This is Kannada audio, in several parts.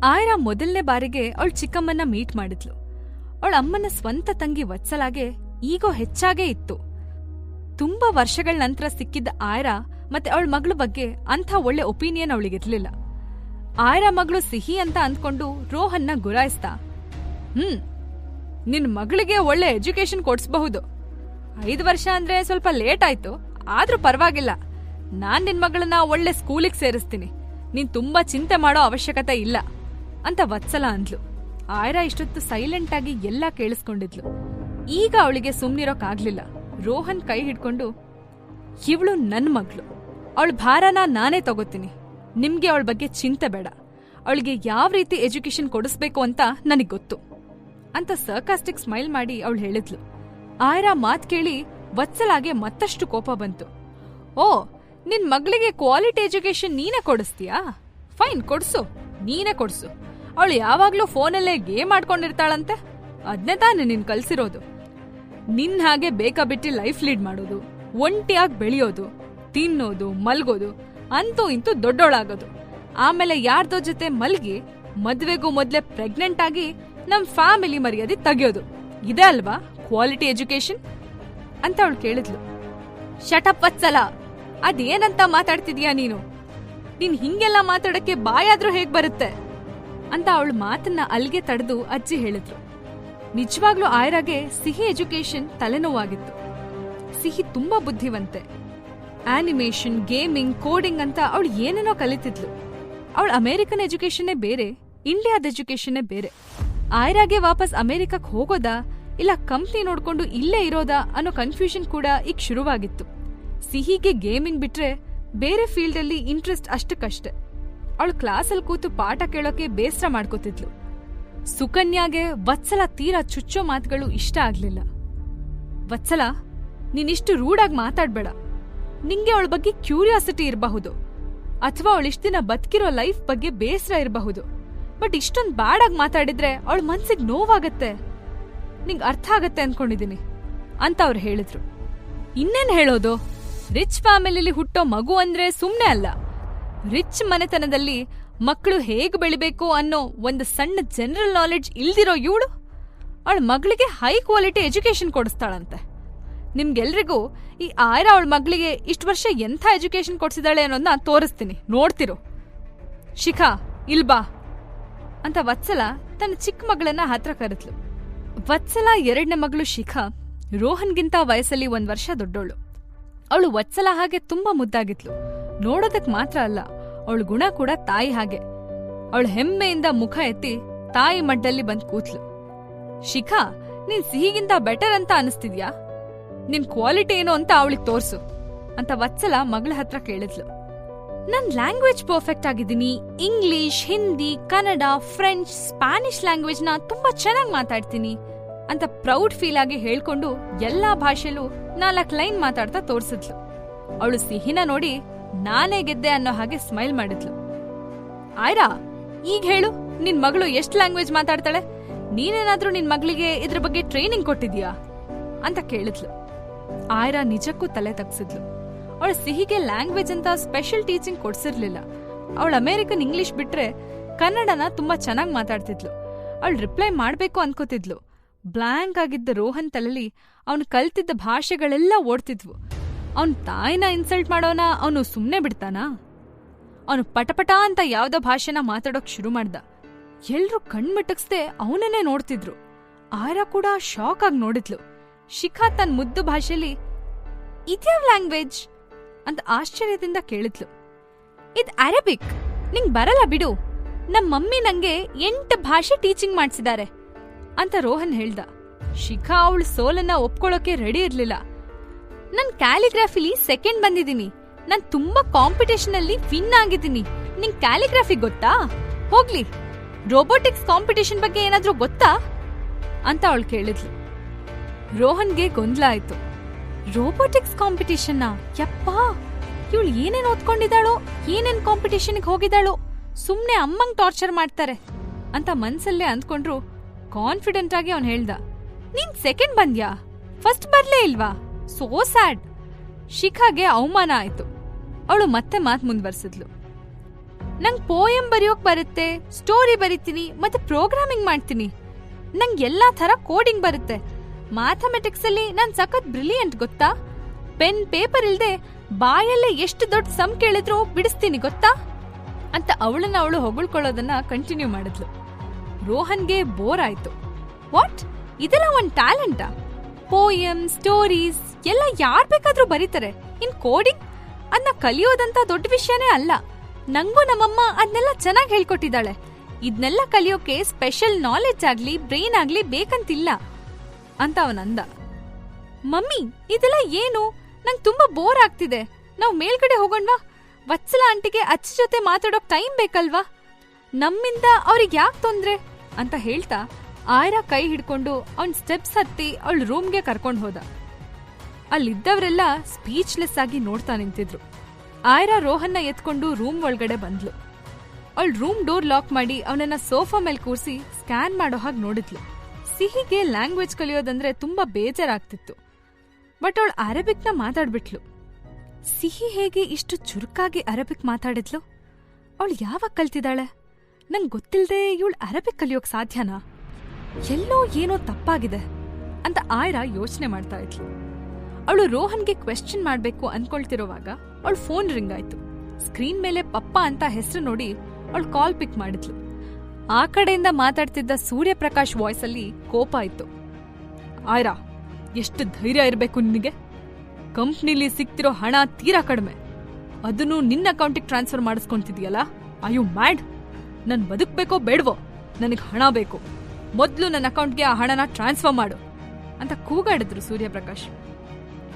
ಆಯ್ರಾ ಮೊದಲನೇ ಬಾರಿಗೆ ಅವಳ ಚಿಕ್ಕಮ್ಮನ್ನ ಮೀಟ್ ಮಾಡಿದ್ಲು. ಅವಳ ಅಮ್ಮನ ಸ್ವಂತ ತಂಗಿ ವತ್ಸಲಾಗೆ ಈಗೋ ಹೆಚ್ಚಾಗೇ ಇತ್ತು. ತುಂಬಾ ವರ್ಷಗಳ ನಂತರ ಸಿಕ್ಕಿದ್ದ ಆಯ್ರಾ ಮತ್ತೆ ಅವಳ ಮಗಳ ಬಗ್ಗೆ ಅಂಥ ಒಳ್ಳೆ ಒಪಿನಿಯನ್ ಅವಳಿಗಿರ್ಲಿಲ್ಲ. ಆಯ್ರಾ ಮಗಳು ಸಿಹಿ ಅಂತ ಅಂದ್ಕೊಂಡು ರೋಹನ್ನ ಗುರಾಯಿಸ್ತಾ, ನಿನ್ ಮಗಳಿಗೆ ಒಳ್ಳೆ ಎಜುಕೇಶನ್ ಕೊಡ್ಸ್ಬಹುದು. 5 ವರ್ಷ ಅಂದ್ರೆ ಸ್ವಲ್ಪ ಲೇಟ್ ಆಯ್ತು, ಆದ್ರೂ ಪರವಾಗಿಲ್ಲ. ನಾನ್ ನಿನ್ ಮಗಳನ್ನ ಒಳ್ಳೆ ಸ್ಕೂಲಿಗೆ ಸೇರಿಸ್ತೀನಿ. ನೀನ್ ತುಂಬಾ ಚಿಂತೆ ಮಾಡೋ ಅವಶ್ಯಕತೆ ಇಲ್ಲ ಅಂತ ವತ್ಸಲ ಅಂದ್ಲು. ಆಯ್ರಾ ಇಷ್ಟೊತ್ತು ಸೈಲೆಂಟ್ ಆಗಿ ಎಲ್ಲಾ ಕೇಳಿಸ್ಕೊಂಡಿದ್ಲು. ಈಗ ಅವಳಿಗೆ ಸುಮ್ನಿರೋಕಾಗ್ಲಿಲ್ಲ. ರೋಹನ್ ಕೈ ಹಿಡ್ಕೊಂಡು, ಇವಳು ನನ್ ಮಗಳು, ಅವಳ ಭಾರನ ನಾನೇ ತಗೋತೀನಿ. ನಿಮ್ಗೆ ಅವಳ ಬಗ್ಗೆ ಚಿಂತೆ ಬೇಡ. ಅವಳಿಗೆ ಯಾವ ರೀತಿ ಎಜುಕೇಶನ್ ಕೊಡಿಸ್ಬೇಕು ಅಂತ ನನಗ್ ಗೊತ್ತು ಅಂತ ಸರ್ಕಾಸ್ಟಿಕ್ ಸ್ಮೈಲ್ ಮಾಡಿ ಅವಳು ಹೇಳಿದ್ಲು. ಆಯ್ರಾ ಮಾತ್ ಕೇಳಿ ವತ್ಸಲಾಗೆ ಮತ್ತಷ್ಟು ಕೋಪ ಬಂತು. ಓ, ನಿನ್ ಮಗಳಿಗೆ ಕ್ವಾಲಿಟಿ ಎಜುಕೇಶನ್ ನೀನೇ ಕೊಡಿಸ್ತೀಯಾ? ಫೈನ್, ಕೊಡ್ಸು, ನೀನೇ ಕೊಡ್ಸು. ಅವಳು ಯಾವಾಗ್ಲೂ ಫೋನಲ್ಲೇ ಗೇಮ್ ಆಡ್ಕೊಂಡಿರ್ತಾಳಂತೆ, ಅದ್ನೇ ತಾನೆ ನೀನ್ ಕಲ್ಸಿರೋದು. ನಿನ್ ಹಾಗೆ ಬೇಕಾ ಬಿಟ್ಟು ಲೈಫ್ ಲೀಡ್ ಮಾಡೋದು, ಒಂಟಿಯಾಗಿ ಬೆಳೆಯೋದು, ತಿನ್ನೋದು, ಮಲ್ಗೋದು, ಅಂತೂ ಇಂತೂ ದೊಡ್ಡೋಳಾಗೋದು, ಆಮೇಲೆ ಯಾರ್ದೋ ಜೊತೆ ಮಲ್ಗಿ ಮದ್ವೆಗೂ ಮೊದ್ಲೇ ಪ್ರೆಗ್ನೆಂಟ್ ಆಗಿ ನಮ್ ಫ್ಯಾಮಿಲಿ ಮರ್ಯಾದೆ ತೆಗಿಯೋದು, ಇದೇ ಅಲ್ವಾ ಕ್ವಾಲಿಟಿ ಎಜುಕೇಶನ್ ಅಂತ ಅವಳು ಕೇಳಿದ್ಲು. ಶಟಪ್ ವತ್ಸಲ, ಅದೇನಂತ ಮಾತಾಡ್ತಿದ್ಯಾ ನೀನು? ನೀನ್ ಹಿಂಗೆಲ್ಲ ಮಾತಾಡಕ್ಕೆ ಬಾಯಾದ್ರೂ ಹೇಗ್ ಬರುತ್ತೆ ಅಂತ ಅವಳ ಮಾತನ್ನ ಅಲ್ಗೆ ತಡೆದು ಅಜ್ಜಿ ಹೇಳಿದ್ರು. ನಿಜವಾಗ್ಲೂ ಆಯ್ರಾಗೆ ಸಿಹಿ ಎಜುಕೇಶನ್ ತಲೆನೋವಾಗಿತ್ತು. ಸಿಹಿ ತುಂಬಾ ಬುದ್ಧಿವಂತೆ. ಆನಿಮೇಷನ್, ಗೇಮಿಂಗ್, ಕೋಡಿಂಗ್ ಅಂತ ಅವಳು ಏನೇನೋ ಕಲಿತಿದ್ಲು. ಅವಳ ಅಮೆರಿಕನ್ ಎಜುಕೇಶನ್ನೇ ಬೇರೆ, ಇಂಡಿಯಾದ ಎಜುಕೇಶನ್ನೇ ಬೇರೆ. ಆಯ್ರಾಗೆ ವಾಪಸ್ ಅಮೆರಿಕಕ್ಕೆ ಹೋಗೋದಾ ಇಲ್ಲ ಕಂಪ್ನಿ ನೋಡ್ಕೊಂಡು ಇಲ್ಲೇ ಇರೋದಾ ಅನ್ನೋ ಕನ್ಫ್ಯೂಷನ್ ಕೂಡ ಈಗ ಶುರುವಾಗಿತ್ತು. ಸಿಹಿಗೆ ಗೇಮಿಂಗ್ ಬಿಟ್ರೆ ಬೇರೆ ಫೀಲ್ಡ್ ಅಲ್ಲಿ ಇಂಟ್ರೆಸ್ಟ್ ಅಷ್ಟಕ್ಕಷ್ಟೆ. ಅವಳು ಕ್ಲಾಸಲ್ಲಿ ಕೂತು ಪಾಠ ಕೇಳೋಕೆ ಬೇಸರ ಮಾಡ್ಕೋತಿದ್ಲು. ಸುಕನ್ಯಾಗೆ ವತ್ಸಲ ತೀರಾ ಚುಚ್ಚೋ ಮಾತುಗಳು ಇಷ್ಟ ಆಗ್ಲಿಲ್ಲ. ವತ್ಸಲ, ನೀನಿಷ್ಟು ರೂಢಾಗಿ ಮಾತಾಡ್ಬೇಡ. ನಿಂಗೆ ಅವಳ ಬಗ್ಗೆ ಕ್ಯೂರಿಯಾಸಿಟಿ ಇರಬಹುದು, ಅಥವಾ ಅವಳಿಷ್ಟ ದಿನ ಬದುಕಿರೋ ಲೈಫ್ ಬಗ್ಗೆ ಬೇಸರ ಇರಬಹುದು. ಬಟ್ ಇಷ್ಟೊಂದು ಬ್ಯಾಡಾಗಿ ಮಾತಾಡಿದ್ರೆ ಅವಳ ಮನ್ಸಿಗೆ ನೋವಾಗತ್ತೆ. ನಿಂಗೆ ಅರ್ಥ ಆಗತ್ತೆ ಅನ್ಕೊಂಡಿದೀನಿ ಅಂತ ಅವ್ರು ಹೇಳಿದ್ರು. ಇನ್ನೇನ್ ಹೇಳೋದು, ರಿಚ್ ಫ್ಯಾಮಿಲಿಲಿ ಹುಟ್ಟೋ ಮಗು ಅಂದ್ರೆ ಸುಮ್ನೆ ಅಲ್ಲ. ರಿಚ್ ಮನೆತನದಲ್ಲಿ ಮಕ್ಕಳು ಹೇಗ್ ಬೆಳಿಬೇಕು ಅನ್ನೋ ಒಂದು ಸಣ್ಣ ಜನರಲ್ ನಾಲೆಡ್ಜ್ ಇಲ್ದಿರೋ ಇವಳು ಅವಳ ಮಗಳಿಗೆ ಹೈ ಕ್ವಾಲಿಟಿ ಎಜುಕೇಶನ್ ಕೊಡಿಸ್ತಾಳಂತೆ. ನಿಮ್ಗೆಲ್ರಿಗೂ ಈ ಆಯ್ರಾ ಅವಳ ಮಗಳಿಗೆ ಇಷ್ಟು ವರ್ಷ ಎಂಥ ಎಜುಕೇಶನ್ ಕೊಡ್ಸಿದಾಳೆ ಅನ್ನೋದನ್ನ ತೋರಿಸ್ತೀನಿ, ನೋಡ್ತಿರೋ. ಶಿಖಾ, ಇಲ್ಬಾ ಅಂತ ವತ್ಸಲ ತನ್ನ ಚಿಕ್ಕ ಮಗಳನ್ನ ಹತ್ರ ಕರೆದ್ಲು. ವತ್ಸಲ ಎರಡನೇ ಮಗಳು ಶಿಖಾ ರೋಹನ್ಗಿಂತ ವಯಸ್ಸಲ್ಲಿ 1 ವರ್ಷ ದೊಡ್ಡೋಳು. ಅವಳು ವತ್ಸಲ ಹಾಗೆ ತುಂಬಾ ಮುದ್ದಾಗಿದ್ಲು. ನೋಡೋದಕ್ ಮಾತ್ರ ಅಲ್ಲ, ಅವಳ ಗುಣ ಕೂಡ ತಾಯಿ ಹಾಗೆ. ಅವಳು ಹೆಮ್ಮೆಯಿಂದ ಮುಖ ಎತ್ತಿ ತಾಯಿ ಮಡ್ಡಲ್ಲಿ ಬಂದ್ ಕೂತ್ಲು. ಶಿಖಾ, ನೀನ್ ಸಿಹಿಗಿಂತ ಬೆಟರ್ ಅಂತ ಅನಿಸ್ತಿದ್ಯಾ? ನಿನ್ ಕ್ವಾಲಿಟಿ ಏನು ಅಂತ ಅವಳಿಗೆ ತೋರ್ಸು ಅಂತ ವತ್ಸಲ ಮಗಳ ಹತ್ರ ಕೇಳಿದ್ಲು. ನನ್ ಲ್ಯಾಂಗ್ವೇಜ್ ಪರ್ಫೆಕ್ಟ್ ಆಗಿದ್ದೀನಿ. English, Hindi, Kannada, French, Spanish language ನ ತುಂಬಾ ಚೆನ್ನಾಗಿ ಮಾತಾಡ್ತೀನಿ ಅಂತ ಪ್ರೌಡ್ ಫೀಲ್ ಆಗಿ ಹೇಳ್ಕೊಂಡು ಎಲ್ಲಾ ಭಾಷೆಲೂ 4 ಲೈನ್ ಮಾತಾಡ್ತಾ ತೋರ್ಸಿದ್ಲು. ಅವಳು ಸಿಹಿನ ನೋಡಿ ನಾನೇ ಗೆದ್ದೆ ಅನ್ನೋ ಹಾಗೆ ಸ್ಮೈಲ್ ಮಾಡಿದ್ಲು. ಆಯ್ರಾ, ಈಗ ಹೇಳು, ನಿನ್ ಮಗಳು ಎಷ್ಟ್ ಲ್ಯಾಂಗ್ವೇಜ್ ಮಾತಾಡ್ತಾಳೆ? ನೀನೇನಾದ್ರೂ ನಿನ್ ಮಗಳಿಗೆ ಇದ್ರ ಬಗ್ಗೆ ಟ್ರೈನಿಂಗ್ ಕೊಟ್ಟಿದ್ಯಾ ಅಂತ ಕೇಳಿದ್ಲು. ಆಯ್ರಾ ನಿಜಕ್ಕೂ ತಲೆ ತಗ್ಸಿದ್ಲು. ಅವಳ ಸಿಹಿಗೆ ಲ್ಯಾಂಗ್ವೇಜ್ ಅಂತ ಸ್ಪೆಷಲ್ ಟೀಚಿಂಗ್ ಕೊಡ್ಸಿರ್ಲಿಲ್ಲ. ಅವಳ ಅಮೆರಿಕನ್ ಇಂಗ್ಲಿಷ್ ಬಿಟ್ರೆ ಕನ್ನಡನ ತುಂಬಾ ಚೆನ್ನಾಗಿ ಮಾತಾಡ್ತಿದ್ಲು. ಅವಳು ರಿಪ್ಲೈ ಮಾಡ್ಬೇಕು ಅನ್ಕೋತಿದ್ಲು. ಬ್ಲಾಂಕ್ ಆಗಿದ್ದ ರೋಹನ್ ತಲೆಲಿ ಅವನು ಕಲ್ತಿದ್ದ ಭಾಷೆಗಳೆಲ್ಲ ಓಡ್ತಿದ್ವು. ಅವನ್ ತಾಯಿನ ಇನ್ಸಲ್ಟ್ ಮಾಡೋನ ಅವನು ಸುಮ್ನೆ ಬಿಡ್ತಾನಾ? ಅವನು ಪಟಪಟ ಅಂತ ಯಾವ್ದೋ ಭಾಷೆನ ಮಾತಾಡೋಕ್ ಶುರು ಮಾಡ್ದ. ಎಲ್ರೂ ಕಣ್ಮಿಟಕ್ಸ್ದೆ ಅವನನ್ನೇ ನೋಡ್ತಿದ್ರು. ಆಯ್ರಾ ಕೂಡ ಶಾಕ್ ಆಗಿ ನೋಡಿದ್ಲು. ಶಿಖಾ ತನ್ನ ಮುದ್ದು ಭಾಷೆಲಿ ಇದ್ಯಾವ್ ಲ್ಯಾಂಗ್ವೇಜ್ ಅಂತ ಆಶ್ಚರ್ಯದಿಂದ ಕೇಳಿದ್ಲು. ಇದ್ ಅರೇಬಿಕ್, ನಿಂಗ್ ಬರಲ್ಲ ಬಿಡು. ನಮ್ ಮಮ್ಮಿ ನಂಗೆ 8 ಭಾಷೆ ಟೀಚಿಂಗ್ ಮಾಡ್ಸಿದ್ದಾರೆ ಅಂತ ರೋಹನ್ ಹೇಳ್ದ. ಶಿಖಾ ಅವಳು ಸೋಲನ್ನ ಒಪ್ಕೊಳ್ಳೋಕೆ ರೆಡಿ ಇರ್ಲಿಲ್ಲ. ನನ್ ಕ್ಯಾಲಿಗ್ರಾಫಿಲಿ ಸೆಕೆಂಡ್ ಬಂದಿದ್ದೀನಿ. ನಾನ್ ತುಂಬಾ ಕಾಂಪಿಟೇಷನ್ ಅಲ್ಲಿ ವಿನ್ ಆಗಿದ್ದೀನಿ. ನಿಂಗ್ ಕ್ಯಾಲಿಗ್ರಾಫಿ ಗೊತ್ತಾ? ಹೋಗ್ಲಿ, ರೋಬೋಟಿಕ್ಸ್ ಕಾಂಪಿಟೇಷನ್ ಬಗ್ಗೆ ಏನಾದ್ರೂ ಗೊತ್ತಾ ಅಂತ ಅವಳು ಕೇಳಿದ್ಲು. ರೋಹನ್ಗೆ ಗೊಂದಲ ಆಯ್ತು. Robotics competition? ಯಪ್ಪಾ, ಇವಳು ಏನೇನ್ ಓದ್ಕೊಂಡಿದ್ದಾಳೋ, ಏನೇನ್ ಕಾಂಪಿಟೇಷನ್ಗೆ ಹೋಗಿದ್ದಾಳೋ, ಸುಮ್ನೆ ಅಮ್ಮಂಗ್ ಟಾರ್ಚರ್ ಮಾಡ್ತಾರೆ ಅಂತ ಮನ್ಸಲ್ಲೇ ಅಂದ್ಕೊಂಡ್ರು. ಕಾನ್ಫಿಡೆಂಟ್ ಆಗಿ ಅವನ್ ಹೇಳ್ದ, ನೀನ್ ಸೆಕೆಂಡ್ ಬಂದ್ಯಾ? ಫಸ್ಟ್ ಬರ್ಲೇ ಇಲ್ವಾ? So sad. ಶಿಖಾಗೆ ಅವಮಾನ ಆಯ್ತು. ಅವಳು ಮತ್ತೆ ಮಾತ್ ಮುಂದುವರ್ಸಿದ್ಲು. ನಂಗ್ ಪೋಯಂ ಬರೆಯೋಕ್ ಬರುತ್ತೆ, ಸ್ಟೋರಿ ಬರಿತೀನಿ ಮತ್ತೆ ಪ್ರೋಗ್ರಾಮಿಂಗ್ ಮಾಡ್ತೀನಿ. ನಂಗ್ ಎಲ್ಲಾ ತರ ಕೋಡಿಂಗ್ ಬರುತ್ತೆ. ಮ್ಯಾಥಮೆಟಿಕ್ಸ್ ಅಲ್ಲಿ ನಾನ್ ಸಖತ್ ಬ್ರಿಲಿಯಂಟ್ ಗೊತ್ತಾ. ಪೆನ್ ಪೇಪರ್ ಇಲ್ದೆ ಬಾಯಲ್ಲೇ ಎಷ್ಟು ದೊಡ್ಡ ಸಮ್ ಕೇಳಿದ್ರು ಬಿಡಿಸ್ತೀನಿ ಗೊತ್ತಾ ಅಂತ ಅವಳು ಹೊಗಳ್ಕೊಳ್ಳೋದನ್ನ ಕಂಟಿನ್ಯೂ ಮಾಡಿದ್ಲು. ರೋಹನ್ಗೆ ಬೋರ್ ಆಯ್ತು. ವಾಟ್, ಇದೆಲ್ಲ ಒಂದ್ ಟ್ಯಾಲೆಂಟಾ? ಪೋಯಂ, ಸ್ಟೋರೀಸ್ ಎಲ್ಲ ಯಾರ್ ಬೇಕಾದ್ರೂ ಬರೀತಾರೆ. ಇನ್ ಕೋಡಿಂಗ್ ಅದನ್ನ ಕಲಿಯೋದಂತ ದೊಡ್ಡ ವಿಷಯನೇ ಅಲ್ಲ. ನಂಗೂ ನಮ್ಮಮ್ಮ ಅದನ್ನೆಲ್ಲ ಚೆನ್ನಾಗಿ ಹೇಳ್ಕೊಟ್ಟಿದ್ದಾಳೆ. ಇದನ್ನೆಲ್ಲ ಕಲಿಯೋಕೆ ಸ್ಪೆಷಲ್ ನಾಲೆಡ್ಜ್ ಆಗ್ಲಿ ಬ್ರೈನ್ ಆಗ್ಲಿ ಬೇಕಂತಿಲ್ಲ ಅಂತ ಅವನಂದ. ಮಮ್ಮಿ, ಇದೆಲ್ಲ ಏನು? ನಂಗೆ ತುಂಬಾ ಬೋರ್ ಆಗ್ತಿದೆ. ನಾವ್ ಮೇಲ್ಗಡೆ ಹೋಗೋಣವಾ? ವತ್ಸಲ ಆಂಟಿಗೆ ಅಚ್ಚ ಜೊತೆ ಮಾತಾಡೋಕ್ ಟೈಮ್ ಬೇಕಲ್ವಾ? ನಮ್ಮಿಂದ ಅವ್ರಿಗೆ ಯಾಕೆ ತೊಂದ್ರೆ ಅಂತ ಹೇಳ್ತಾ ಆಯ್ರಾ ಕೈ ಹಿಡ್ಕೊಂಡು ಅವನ್ ಸ್ಟೆಪ್ಸ್ ಹತ್ತಿ ಅವಳ ರೂಮ್ಗೆ ಕರ್ಕೊಂಡ್ ಹೋದ. ಅಲ್ಲಿದ್ದವರೆಲ್ಲ ಸ್ಪೀಚ್ಲೆಸ್ ಆಗಿ ನೋಡ್ತಾ ನಿಂತಿದ್ರು. ಆಯ್ರಾ ರೋಹನ್ನ ಎತ್ಕೊಂಡು ರೂಮ್ ಒಳಗಡೆ ಬಂದ್ಲು. ಅವಳ ರೂಮ್ ಡೋರ್ ಲಾಕ್ ಮಾಡಿ ಅವನನ್ನ ಸೋಫಾ ಮೇಲೆ ಕೂರಿಸಿ ಸ್ಕ್ಯಾನ್ ಮಾಡೋ ಹಾಗೆ ನೋಡಿದ್ಲು. ಸಿಹಿಗೆ ಲ್ಯಾಂಗ್ವೇಜ್ ಕಲಿಯೋದಂದ್ರೆ ತುಂಬಾ ಬೇಜಾರಾಗ್ತಿತ್ತು. ಬಟ್ ಅವಳು ಅರೇಬಿಕ್ನ ಮಾತಾಡ್ಬಿಟ್ಲು. ಸಿಹಿ ಹೇಗೆ ಇಷ್ಟು ಚುರುಕಾಗಿ ಅರೇಬಿಕ್ ಮಾತಾಡಿದ್ಲು? ಅವಳು ಯಾವಾಗ ಕಲ್ತಿದ್ದಾಳೆ? ನಂಗೆ ಗೊತ್ತಿಲ್ಲದೆ ಇವಳು ಅರೇಬಿಕ್ ಕಲಿಯೋಕ್ ಸಾಧ್ಯನಾ? ಎಲ್ಲೋ ಏನೋ ತಪ್ಪಾಗಿದೆ ಅಂತ ಆಯ್ರಾ ಯೋಚನೆ ಮಾಡ್ತಾ ಇದ್ಲು. ಅವಳು ರೋಹನ್ಗೆ ಕ್ವೆಶ್ಚನ್ ಮಾಡ್ಬೇಕು ಅನ್ಕೊಳ್ತಿರೋವಾಗ ಅವಳು ಫೋನ್ ರಿಂಗ್ ಆಯ್ತು. ಸ್ಕ್ರೀನ್ ಮೇಲೆ ಪಪ್ಪ ಅಂತ ಹೆಸರು ನೋಡಿ ಅವಳು ಕಾಲ್ ಪಿಕ್ ಮಾಡಿದ್ಲು. ಆ ಕಡೆಯಿಂದ ಮಾತಾಡ್ತಿದ್ದ ಸೂರ್ಯಪ್ರಕಾಶ್ ವಾಯ್ಸ್ ಅಲ್ಲಿ ಕೋಪ ಆಯ್ತು. ಆಯ್ರಾ, ಎಷ್ಟು ಧೈರ್ಯ ಇರಬೇಕು ನಿನಗೆ? ಕಂಪ್ನಿಲಿ ಸಿಕ್ತಿರೋ ಹಣ ತೀರಾ ಕಡಿಮೆ, ಅದನ್ನು ನಿನ್ನ ಅಕೌಂಟಿಗೆ ಟ್ರಾನ್ಸ್ಫರ್ ಮಾಡಿಸ್ಕೊಂತಿದ್ಯಲ್ಲ. I you mad? ನನ್ ಬದುಕ್ಬೇಕೋ ಬೇಡವೋ? ನನಗ್ ಹಣ ಬೇಕು. ಮೊದ್ಲು ನನ್ನ ಅಕೌಂಟ್ಗೆ ಆ ಹಣನ ಟ್ರಾನ್ಸ್ಫರ್ ಮಾಡು ಅಂತ ಕೂಗಾಡಿದ್ರು ಸೂರ್ಯಪ್ರಕಾಶ್.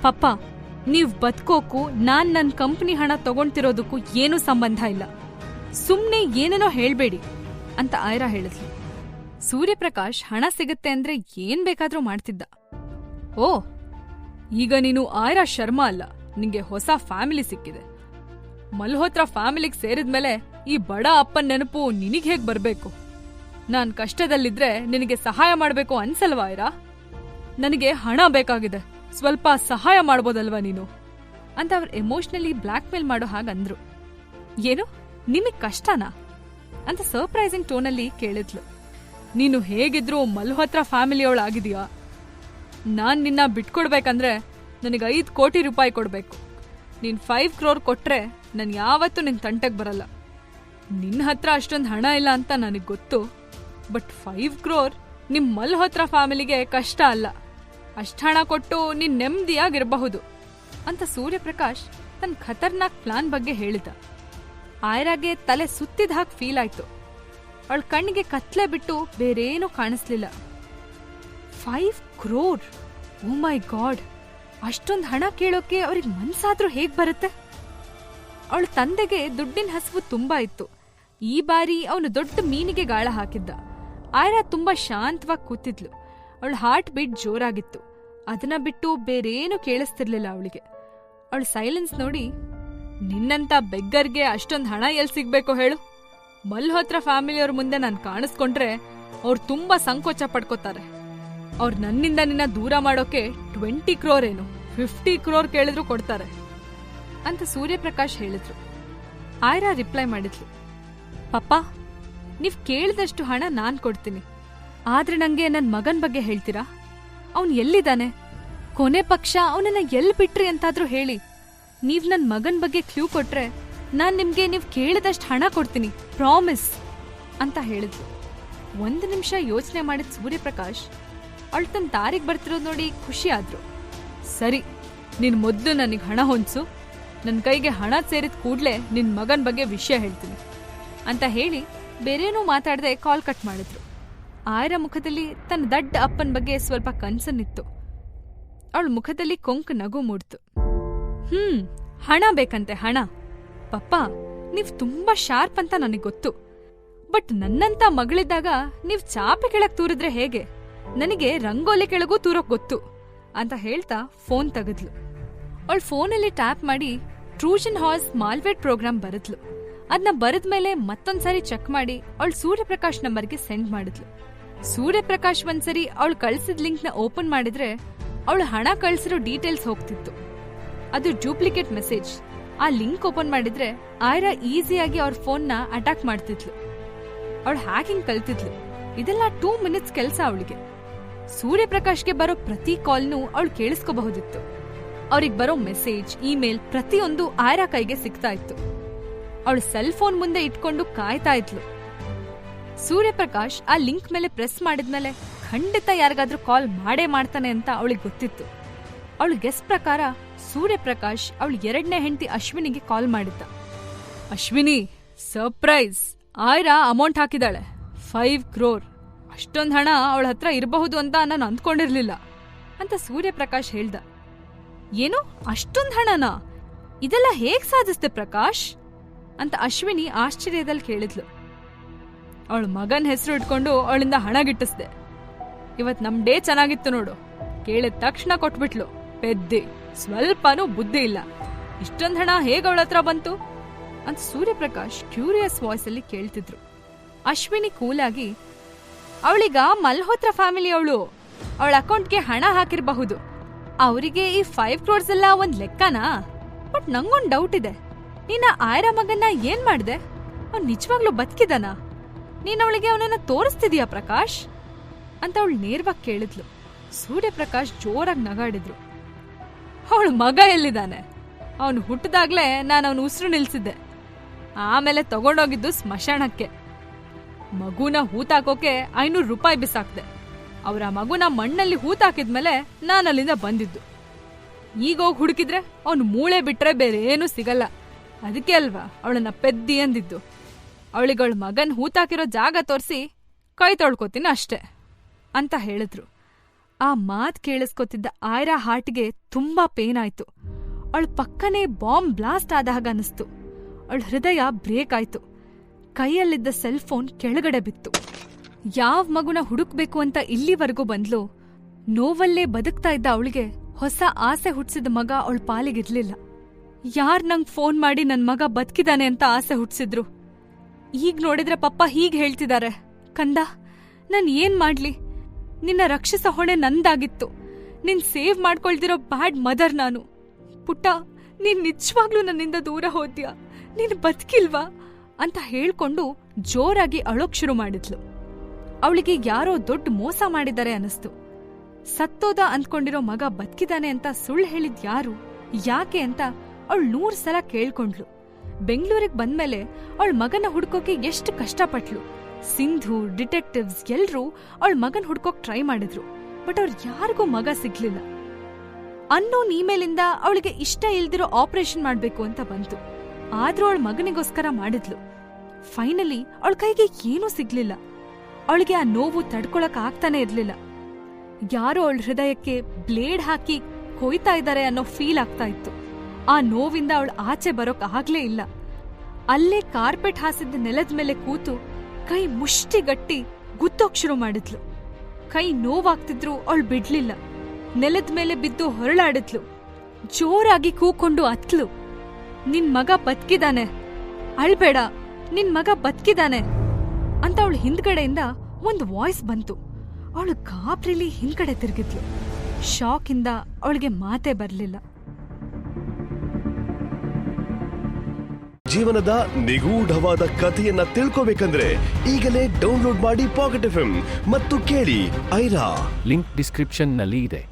ಪಪ್ಪ, ನೀವ್ ಬದುಕೋಕು ನಾನ್ ನನ್ ಕಂಪ್ನಿ ಹಣ ತಗೊಂತಿರೋದಕ್ಕೂ ಏನೂ ಸಂಬಂಧ ಇಲ್ಲ. ಸುಮ್ನೆ ಏನೇನೋ ಹೇಳ್ಬೇಡಿ ಅಂತ ಆಯ್ರಾ ಹೇಳಿದ್ಲು. ಸೂರ್ಯಪ್ರಕಾಶ್ ಹಣ ಸಿಗುತ್ತೆ ಅಂದ್ರೆ ಏನ್ ಬೇಕಾದ್ರೂ ಮಾಡ್ತಿದ್ದ. ಓ, ಈಗ ನೀನು ಆಯ್ರಾ ಶರ್ಮಾ ಅಲ್ಲ, ನಿಂಗೆ ಹೊಸ ಫ್ಯಾಮಿಲಿ ಸಿಕ್ಕಿದೆ. ಮಲ್ಹೋತ್ರಾ ಫ್ಯಾಮಿಲಿಗೆ ಸೇರಿದ್ಮೇಲೆ ಈ ಬಡ ಅಪ್ಪನ್ ನೆನಪು ನಿನಗ್ ಹೇಗ್ ಬರ್ಬೇಕು? ನಾನ್ ಕಷ್ಟದಲ್ಲಿದ್ರೆ ನಿನಗೆ ಸಹಾಯ ಮಾಡ್ಬೇಕು ಅನ್ಸಲ್ವಾ ಆಯ್ರಾ? ನನಗೆ ಹಣ ಬೇಕಾಗಿದೆ, ಸ್ವಲ್ಪ ಸಹಾಯ ಮಾಡ್ಬೋದಲ್ವಾ ನೀನು ಅಂತ ಅವ್ರು ಎಮೋಷನಲಿ ಬ್ಲ್ಯಾಕ್ ಮೇಲ್ ಮಾಡೋ ಹಾಗಂದ್ರು. ಏನು, ನಿಮಗ್ ಕಷ್ಟನಾ ಅಂತ ಸರ್ಪ್ರೈಸಿಂಗ್ ಟೋನಲ್ಲಿ ಕೇಳಿದ್ಲು. ನೀನು ಹೇಗಿದ್ರು ಮಲ್ಹೋತ್ರಾ ಫ್ಯಾಮಿಲಿಯವಳಾಗಿದೀಯಾ. ನಾನ್ ನಿನ್ನ ಬಿಟ್ಕೊಡ್ಬೇಕಂದ್ರೆ ನನಗೆ 5 ಕೋಟಿ ರೂಪಾಯಿ ಕೊಡ್ಬೇಕು. ನೀನ್ 5 crore ಕೊಟ್ರೆ ನನ್ ಯಾವತ್ತೂ ನಿನ್ ತಂಟೆಗ್ ಬರಲ್ಲ. ನಿನ್ನ ಹತ್ರ ಅಷ್ಟೊಂದು ಹಣ ಇಲ್ಲ ಅಂತ ನನಗ್ ಗೊತ್ತು. ಬಟ್ 5 crore ನಿಮ್ ಮಲ್ಹೋತ್ರಾ ಫ್ಯಾಮಿಲಿಗೆ ಕಷ್ಟ ಅಲ್ಲ. ಅಷ್ಟ್ ಹಣ ಕೊಟ್ಟು ನೀನ್ ನೆಮ್ಮದಿಯಾಗಿರಬಹುದು ಅಂತ ಸೂರ್ಯಪ್ರಕಾಶ್ ತನ್ನ ಖತರ್ನಾಕ್ ಪ್ಲಾನ್ ಬಗ್ಗೆ ಹೇಳಿದ. ಆಯ್ರಾಗೆ ತಲೆ ಸುತ್ತಿದ ಹಾಗೆ ಫೀಲ್ ಆಯ್ತು. ಅವಳ ಕಣ್ಣಿಗೆ ಕತ್ಲೆ ಬಿಟ್ಟು ಬೇರೇನೂ ಕಾಣಿಸ್ಲಿಲ್ಲ. 5 crore, ಓ ಮೈ ಗಾಡ್! ಅಷ್ಟೊಂದು ಹಣ ಕೇಳೋಕೆ ಅವ್ರಿಗೆ ಮನ್ಸಾದ್ರೂ ಹೇಗ್ ಬರುತ್ತೆ? ಅವಳ ತಂದೆಗೆ ದುಡ್ಡಿನ ಹಸಿವು ತುಂಬಾ ಇತ್ತು. ಈ ಬಾರಿ ಅವನು ದೊಡ್ಡ ಮೀನಿಗೆ ಗಾಳ ಹಾಕಿದ್ದ. ಆಯ್ರಾ ತುಂಬಾ ಶಾಂತವಾಗಿ ಕೂತಿದ್ಲು. ಅವಳ ಹಾರ್ಟ್ ಬೀಟ್ ಜೋರಾಗಿತ್ತು. ಅದನ್ನ ಬಿಟ್ಟು ಬೇರೇನು ಕೇಳಿಸ್ತಿರ್ಲಿಲ್ಲ ಅವಳಿಗೆ. ಅವಳ ಸೈಲೆನ್ಸ್ ನೋಡಿ, ನಿನ್ನಂತ ಬೆಗ್ಗರ್ಗೆ ಅಷ್ಟೊಂದು ಹಣ ಎಲ್ಲಿ ಸಿಗ್ಬೇಕೋ ಹೇಳು? ಮಲ್ಹೋತ್ರಾ ಫ್ಯಾಮಿಲಿಯವ್ರ ಮುಂದೆ ನಾನು ಕಾಣಿಸ್ಕೊಂಡ್ರೆ ಅವ್ರು ತುಂಬಾ ಸಂಕೋಚ ಪಡ್ಕೋತಾರೆ. ಅವ್ರು ನನ್ನಿಂದ ನಿನ್ನ ದೂರ ಮಾಡೋಕೆ 20 crore ಏನು 50 crore ಕೇಳಿದ್ರು ಕೊಡ್ತಾರೆ ಅಂತ ಸೂರ್ಯಪ್ರಕಾಶ್ ಹೇಳಿದ್ರು. ಆಯ್ರಾ ರಿಪ್ಲೈ ಮಾಡಿದ್ಲು, ಪಪ್ಪ, ನೀವ್ ಕೇಳಿದಷ್ಟು ಹಣ ನಾನ್ ಕೊಡ್ತೀನಿ. ಆದ್ರೆ ನಂಗೆ ನನ್ ಮಗನ್ ಬಗ್ಗೆ ಹೇಳ್ತೀರಾ? ಅವನ್ ಎಲ್ಲಿದ್ದಾನೆ? ಕೊನೆ ಪಕ್ಷ ಅವನನ್ನ ಎಲ್ಲಿ ಬಿಟ್ರಿ ಅಂತಾದ್ರೂ ಹೇಳಿ. ನೀವ್ ನನ್ ಮಗನ್ ಬಗ್ಗೆ ಕ್ಲೂ ಕೊಟ್ರೆ ನಾನ್ ನಿಮ್ಗೆ ನೀವ್ ಕೇಳಿದಷ್ಟು ಹಣ ಕೊಡ್ತೀನಿ, ಪ್ರಾಮಿಸ್ ಅಂತ ಹೇಳಿದ್ಲು. 1 ನಿಮಿಷ ಯೋಚನೆ ಮಾಡಿದ ಸೂರ್ಯಪ್ರಕಾಶ್ ಅವಳು ತನ್ನ ದಾರಿಗೆ ಬರ್ತಿರೋದು ನೋಡಿ ಖುಷಿ ಆದ್ರು. ಸರಿ, ನೀನ್ ಮೊದ್ಲು ನನಗ್ ಹಣ ಹೊಂದ್ಸು. ನನ್ ಕೈಗೆ ಹಣ ಸೇರಿದ ಕೂಡ್ಲೆ ನಿನ್ ಮಗನ್ ಬಗ್ಗೆ ವಿಷಯ ಹೇಳ್ತೀನಿ ಅಂತ ಹೇಳಿ ಬೇರೇನೂ ಮಾತಾಡದೆ ಕಾಲ್ ಕಟ್ ಮಾಡಿದ್ರು. ಆಯ್ರಾ ಮುಖದಲ್ಲಿ ತನ್ನ ದಡ್ಡ ಅಪ್ಪನ ಬಗ್ಗೆ ಸ್ವಲ್ಪ ಕನ್ಸನ್ನಿತ್ತು. ಅವಳ ಮುಖದಲ್ಲಿ ಕೊಂಕು ನಗು ಮೂಡ್ತು. ಹಣ ಬೇಕಂತೆ, ಹಣ. ಪಪ್ಪ, ನೀವ್ ತುಂಬಾ ಶಾರ್ಪ್ ಅಂತ ನನಗ್ ಗೊತ್ತು. ಬಟ್ ನನ್ನಂತ ಮಗಳಿದ್ದಾಗ ನೀವ್ ಚಾಪೆ ಕೆಳಗ್ ತೂರಿದ್ರೆ ಹೇಗೆ? ನನಗೆ ರಂಗೋಲಿ ಕೆಳಗೂ ತೂರೋಕ್ ಗೊತ್ತು ಅಂತ ಹೇಳ್ತಾ ಫೋನ್ ತೆಗೆದ್ಲು. ಅವಳು ಫೋನಲ್ಲಿ ಟ್ಯಾಪ್ ಮಾಡಿ ಟ್ರೂಜನ್ ಹಾರ್ಸ್ ಮಾಲ್ವೇರ್ ಪ್ರೋಗ್ರಾಮ್ ಬರೆದ್ಲು. ಅದನ್ನ ಬರೆದ್ಮೇಲೆ ಮತ್ತೊಂದ್ಸರಿ ಚೆಕ್ ಮಾಡಿ ಅವಳು ಸೂರ್ಯಪ್ರಕಾಶ್ ನಂಬರ್ಗೆ ಸೆಂಡ್ ಮಾಡಿದ್ಲು. ಸೂರ್ಯಪ್ರಕಾಶ್ ಒಂದ್ಸರಿ ಅವಳು ಕಳ್ಸಿದ ಲಿಂಕ್ ನ ಓಪನ್ ಮಾಡಿದ್ರೆ ಅವಳು ಹಣ ಕಳ್ಸಿರೋ ಡೀಟೇಲ್ಸ್ ಹೋಗ್ತಿತ್ತು. ಅದು ಡೂಪ್ಲಿಕೇಟ್ ಮೆಸೇಜ್. ಆ ಲಿಂಕ್ ಓಪನ್ ಮಾಡಿದ್ರೆ ಆಯ್ರಾ ಈಸಿಯಾಗಿ ಅವ್ರ ಫೋನ್ನ ಅಟ್ಯಾಕ್ ಮಾಡ್ತಿದ್ಲು. ಅವಳು ಹ್ಯಾಕಿಂಗ್ ಕಲ್ತಿದ್ಲು. ಇದೆಲ್ಲ 2 ಮಿನಿಟ್ಸ್ ಕೆಲಸ ಅವಳಿಗೆ. ಸೂರ್ಯಪ್ರಕಾಶ್ಗೆ ಬರೋ ಪ್ರತಿ ಕಾಲ್ನೂ ಅವಳು ಕೇಳಿಸ್ಕೋಬಹುದಿತ್ತು. ಅವ್ರಿಗೆ ಬರೋ ಮೆಸೇಜ್, ಇಮೇಲ್ ಪ್ರತಿಯೊಂದು ಆಯ್ರಾ ಕೈಗೆ ಸಿಗ್ತಾ ಇತ್ತು. ಅವಳು ಸೆಲ್ ಫೋನ್ ಮುಂದೆ ಇಟ್ಕೊಂಡು ಕಾಯ್ತಾ ಇದ್ಲು. ಸೂರ್ಯಪ್ರಕಾಶ್ ಆ ಲಿಂಕ್ ಮೇಲೆ ಪ್ರೆಸ್ ಮಾಡಿದ್ಮೇಲೆ ಖಂಡಿತ ಯಾರಿಗಾದ್ರೂ ಕಾಲ್ ಮಾಡೇ ಮಾಡ್ತಾನೆ ಅಂತ ಅವಳಿಗೆ ಗೊತ್ತಿತ್ತು. ಅವಳು ಗೆಸ್ ಪ್ರಕಾರ ಸೂರ್ಯಪ್ರಕಾಶ್ ಅವಳು 2ನೇ ಹೆಂಡತಿ ಅಶ್ವಿನಿಗೆ ಕಾಲ್ ಮಾಡಿದ್ದ. ಅಶ್ವಿನಿ, ಸರ್ಪ್ರೈಸ್, ಆಯ್ರಾ ಅಮೌಂಟ್ ಹಾಕಿದಾಳೆ, 5 crore. ಅಷ್ಟೊಂದು ಹಣ ಅವಳ ಹತ್ರ ಇರಬಹುದು ಅಂತ ನಾನು ಅಂದ್ಕೊಂಡಿರ್ಲಿಲ್ಲ ಅಂತ ಸೂರ್ಯಪ್ರಕಾಶ್ ಹೇಳ್ದ. ಏನು, ಅಷ್ಟೊಂದು ಹಣನಾ? ಇದೆಲ್ಲ ಹೇಗ್ ಸಾಧಿಸ್ದೆ ಪ್ರಕಾಶ್ ಅಂತ ಅಶ್ವಿನಿ ಆಶ್ಚರ್ಯದಲ್ಲಿ ಕೇಳಿದ್ಲು. ಅವಳ ಮಗನ್ ಹೆಸರು ಇಟ್ಕೊಂಡು ಅವಳಿಂದ ಹಣ ಗಿಟ್ಟಿಸ್ದೆ. ಇವತ್ ನಮ್ ಡೇ ಚೆನ್ನಾಗಿತ್ತು ನೋಡು. ಕೇಳಿದ ತಕ್ಷಣ ಕೊಟ್ಬಿಟ್ಲು. ಪೆದ್ದಿ, ಸ್ವಲ್ಪನೂ ಬುದ್ಧಿ ಇಲ್ಲ. ಇಷ್ಟೊಂದ್ ಹಣ ಹೇಗ್ ಅವಳ ಹತ್ರ ಬಂತು ಅಂತ ಸೂರ್ಯಪ್ರಕಾಶ್ ಕ್ಯೂರಿಯಸ್ ವಾಯ್ಸ್ ಅಲ್ಲಿ ಕೇಳ್ತಿದ್ರು. ಅಶ್ವಿನಿ ಕೂಲಾಗಿ, ಅವಳಿಗ ಮಲ್ಹೋತ್ರ ಫ್ಯಾಮಿಲಿ ಅವಳು, ಅವಳ ಅಕೌಂಟ್ಗೆ ಹಣ ಹಾಕಿರಬಹುದು. ಅವರಿಗೆ ಈ 5 crores ಎಲ್ಲ ಒಂದ್ ಲೆಕ್ಕನಾ? ಬಟ್ ನಂಗೊಂದ್ ಡೌಟ್ ಇದೆ. ನೀನ ಆಯ್ರಾ ಮಗನ್ನ ಏನ್ ಮಾಡ್ದೆ? ಅವ್ನ್ ನಿಜವಾಗ್ಲೂ ಬದುಕಿದಾನ? ನೀನ್ ಅವಳಿಗೆ ಅವನನ್ನ ತೋರಿಸ್ತಿದೀಯಾ ಪ್ರಕಾಶ್ ಅಂತ ಅವಳು ನೇರವಾಗಿ ಕೇಳಿದ್ಲು. ಸೂರ್ಯಪ್ರಕಾಶ್ ಜೋರಾಗಿ ನಗಾಡಿದ್ರು. ಅವಳ ಮಗ ಎಲ್ಲಿದ್ದಾನೆ? ಅವನು ಹುಟ್ಟಿದಾಗ್ಲೇ ನಾನು ಅವನು ಉಸಿರು ನಿಲ್ಸಿದ್ದೆ. ಆಮೇಲೆ ತಗೊಂಡೋಗಿದ್ದು ಸ್ಮಶಾನಕ್ಕೆ. ಮಗುನ ಹೂತಾಕೋಕೆ 500 ರೂಪಾಯಿ ಬಿಸಾಕ್ದೆ. ಅವರ ಮಗುನ ಮಣ್ಣಲ್ಲಿ ಹೂತಾಕಿದ್ಮೇಲೆ ನಾನು ಅಲ್ಲಿಂದ ಬಂದಿದ್ದು. ಈಗೋಗಿ ಹುಡುಕಿದ್ರೆ ಅವನು ಮೂಳೆ ಬಿಟ್ರೆ ಬೇರೆ ಏನೂ ಸಿಗಲ್ಲ. ಅದಕ್ಕೆ ಅಲ್ವಾ ಅವಳನ್ನ ಪೆದ್ದಿ ಅಂದಿದ್ದು. ಅವಳಿಗಳ ಮಗನ್ ಹೂತಾಕಿರೋ ಜಾಗ ತೋರಿಸಿ ಕೈ ತೊಳ್ಕೊತೀನಿ ಅಷ್ಟೆ ಅಂತ ಹೇಳಿದ್ರು. ಆ ಮಾತ್ ಕೇಳಿಸ್ಕೊತಿದ್ದ ಆಯ್ರಾ ಹಾರ್ಟ್ಗೆ ತುಂಬಾ ಪೇನ್ ಆಯ್ತು. ಅವಳ ಪಕ್ಕನೇ ಬಾಂಬ್ ಬ್ಲಾಸ್ಟ್ ಆದ ಹಾಗೆ ಅನಿಸ್ತು. ಅವಳ ಹೃದಯ ಬ್ರೇಕ್ ಆಯ್ತು. ಕೈಯಲ್ಲಿದ್ದ ಸೆಲ್ ಫೋನ್ ಕೆಳಗಡೆ ಬಿತ್ತು. ಯಾವ ಮಗುನ ಹುಡುಕ್ಬೇಕು ಅಂತ ಇಲ್ಲಿವರೆಗೂ ಬಂದ್ಲು. ನೋವಲ್ಲೇ ಬದುಕ್ತಾ ಇದ್ದ ಅವಳಿಗೆ ಹೊಸ ಆಸೆ ಹುಟ್ಸಿದ ಮಗ ಅವಳ ಪಾಲಿಗಿರ್ಲಿಲ್ಲ. ಯಾರ್ ನಂಗ್ ಫೋನ್ ಮಾಡಿ ನನ್ ಮಗ ಬದುಕಿದಾನೆ ಅಂತ ಆಸೆ ಹುಟ್ಸಿದ್ರು. ಈಗ ನೋಡಿದ್ರೆ ಪಪ್ಪ ಹೀಗ್ ಹೇಳ್ತಿದ್ದಾರೆ, ಕಂದ ನಾನ್ ಏನ್ ಮಾಡ್ಲಿ? ನಿನ್ನ ರಕ್ಷಿಸೋ ಹೊಣೆ ನಂದಾಗಿತ್ತು. ನಿನ್ ಸೇವ್ ಮಾಡ್ಕೊಳ್ದಿರೋ ಬ್ಯಾಡ್ ಮದರ್ ನಾನು. ಪುಟ್ಟ, ನೀನ್ ನಿಜವಾಗ್ಲೂ ನನ್ನಿಂದ ದೂರ ಹೋದ್ಯಾ? ನೀನ್ ಬದುಕಿಲ್ವಾ ಅಂತ ಹೇಳ್ಕೊಂಡು ಜೋರಾಗಿ ಅಳೋಕ್ ಶುರು ಮಾಡಿದ್ಲು. ಅವಳಿಗೆ ಯಾರೋ ದೊಡ್ಡ ಮೋಸ ಮಾಡಿದ್ದಾರೆ ಅನಿಸ್ತು. ಸತ್ತೋದ ಅಂದ್ಕೊಂಡಿರೋ ಮಗ ಬದುಕಿದಾನೆ ಅಂತ ಸುಳ್ಳು ಹೇಳಿದ್ ಯಾರು, ಯಾಕೆ ಅಂತ ಅವಳು 100 ಸಲ ಕೇಳ್ಕೊಂಡ್ಲು. ಬೆಂಗಳೂರಿಗೆ ಬಂದ್ಮೇಲೆ ಅವಳ ಮಗನ ಹುಡ್ಕೋಕೆ ಎಷ್ಟು ಕಷ್ಟಪಟ್ಲು. ಸಿಂಧು, ಡಿಟೆಕ್ಟಿವ್ಸ್ ಎಲ್ರೂ ಅವಳ ಮಗನ್ ಹುಡ್ಕೋಕ್ ಟ್ರೈ ಮಾಡಿದ್ರು. ಬಟ್ ಅವ್ರು ಯಾರಿಗೂ ಮಗ ಸಿಗ್ಲಿಲ್ಲ. ಅನ್ನೋನ್ ಇಮೇಲಿಂದ ಅವಳಿಗೆ ಇಷ್ಟ ಇಲ್ದಿರೋ ಆಪರೇಷನ್ ಮಾಡ್ಬೇಕು ಅಂತ ಬಂತು. ಆದ್ರೂ ಅವಳ ಮಗನಿಗೋಸ್ಕರ ಮಾಡಿದ್ಲು. ಫೈನಲಿ ಅವಳ ಕೈಗೆ ಏನೂ ಸಿಗ್ಲಿಲ್ಲ. ಅವಳಿಗೆ ಆ ನೋವು ತಡ್ಕೊಳಕ್ ಆಗ್ತಾನೆ ಇರ್ಲಿಲ್ಲ. ಯಾರೋ ಅವಳ ಹೃದಯಕ್ಕೆ ಬ್ಲೇಡ್ ಹಾಕಿ ಕೊಯ್ತಾ ಇದ್ದಾರೆ ಅನ್ನೋ ಫೀಲ್ ಆಗ್ತಾ ಇತ್ತು. ಆ ನೋವಿಂದ ಅವಳು ಆಚೆ ಬರೋಕ್ ಆಗ್ಲೇ ಇಲ್ಲ. ಅಲ್ಲೇ ಕಾರ್ಪೆಟ್ ಹಾಸಿದ್ದ ನೆಲದ ಮೇಲೆ ಕೂತು ಕೈ ಮುಷ್ಟಿಗಟ್ಟಿ ಗುತ್ತೋಕ್ ಶುರು ಮಾಡಿದ್ಲು. ಕೈ ನೋವಾಗ್ತಿದ್ರು ಅವಳು ಬಿಡ್ಲಿಲ್ಲ. ನೆಲದ ಮೇಲೆ ಬಿದ್ದು ಹೊರಳಾಡಿದ್ಲು. ಜೋರಾಗಿ ಕೂಕೊಂಡು ಅತ್ಲು, ನಿನ್ ಮಗ ಬದುಕಿದಾನೆ, ಅಳ್ಬೇಡ, ನಿನ್ ಮಗ ಬದುಕಿದಾನೆ ಅಂತ ಅವಳು ಹಿಂದ್ಗಡೆಯಿಂದ ಒಂದು ವಾಯ್ಸ್ ಬಂತು. ಅವಳು ಗಾಬ್ರಿಲಿ ಹಿಂದ್ಗಡೆ ತಿರುಗಿದ್ಲು. ಶಾಕಿಂದ ಅವಳಿಗೆ ಮಾತೇ ಬರ್ಲಿಲ್ಲ. ಜೀವನದ ನಿಗೂಢವಾದ ಕಥೆಯನ್ನ ತಿಳ್ಕೋಬೇಕಂದ್ರೆ ಈಗಲೇ ಡೌನ್ಲೋಡ್ ಮಾಡಿ ಪಾಕೆಟ್ FM ಮತ್ತು ಕೇಳಿ ಐರಾ. ಲಿಂಕ್ ಡಿಸ್ಕ್ರಿಪ್ಷನ್ ನಲ್ಲಿ ಇದೆ.